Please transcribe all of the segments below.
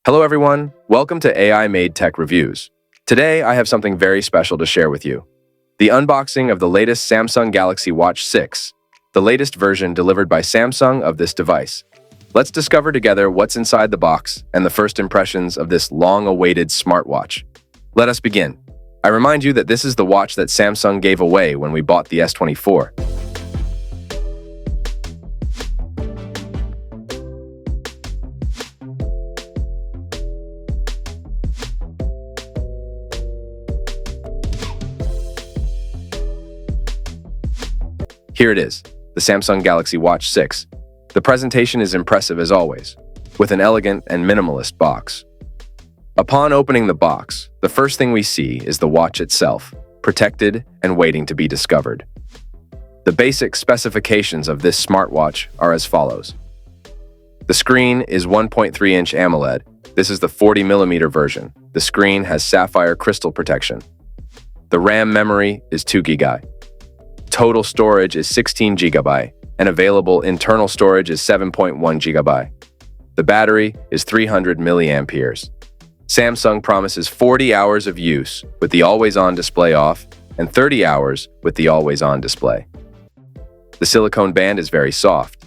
Hello everyone, welcome to AI-made Tech Reviews. Today I have something very special to share with you. The unboxing of the latest Samsung Galaxy Watch 6, the latest version delivered by Samsung of this device. Let's discover together what's inside the box and the first impressions of this long-awaited smartwatch. Let us begin. I remind you that this is the watch that Samsung gave away when we bought the S24. Here it is, the Samsung Galaxy Watch 6. The presentation is impressive as always, with an elegant and minimalist box. Upon opening the box, the first thing we see is the watch itself, protected and waiting to be discovered. The basic specifications of this smartwatch are as follows. The screen is 1.3-inch AMOLED. This is the 40mm version. The screen has sapphire crystal protection. The RAM memory is 2 GB. Total storage is 16 GB, and available internal storage is 7.1 GB. The battery is 300 milliamperes. Samsung promises 40 hours of use with the always-on display off and 30 hours with the always-on display. The silicone band is very soft.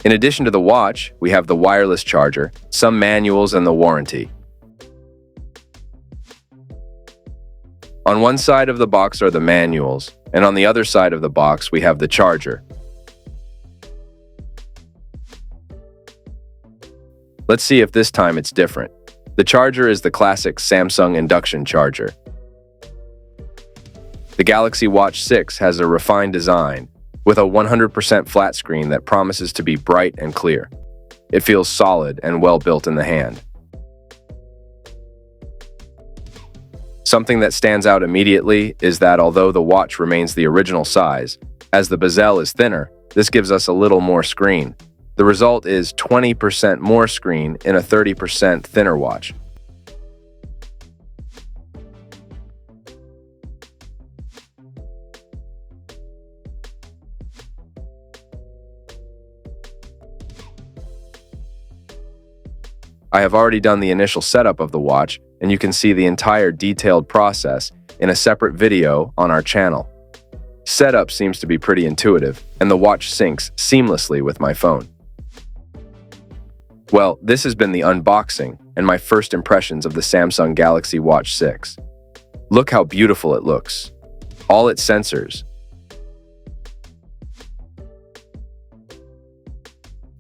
In addition to the watch, we have the wireless charger, some manuals, and the warranty. On one side of the box are the manuals, and on the other side of the box we have the charger. Let's see if this time it's different. The charger is the classic Samsung induction charger. The Galaxy Watch 6 has a refined design, with a 100% flat screen that promises to be bright and clear. It feels solid and well built in the hand. Something that stands out immediately is that although the watch remains the original size, as the bezel is thinner, this gives us a little more screen. The result is 20% more screen in a 30% thinner watch. I have already done the initial setup of the watch, and you can see the entire detailed process in a separate video on our channel. Setup seems to be pretty intuitive, and the watch syncs seamlessly with my phone. Well, this has been the unboxing and my first impressions of the Samsung Galaxy Watch 6. Look how beautiful it looks. All its sensors.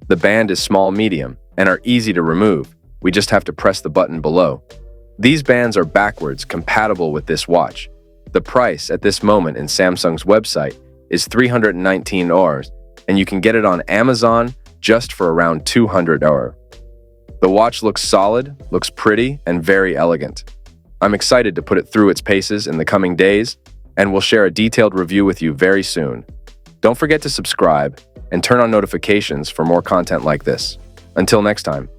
The band is small-medium and are easy to remove. We just have to press the button below. These bands are backwards compatible with this watch. The price at this moment in Samsung's website is $319, and you can get it on Amazon just for around $200. The watch looks solid, looks pretty, and very elegant. I'm excited to put it through its paces in the coming days, and we'll share a detailed review with you very soon. Don't forget to subscribe and turn on notifications for more content like this. Until next time.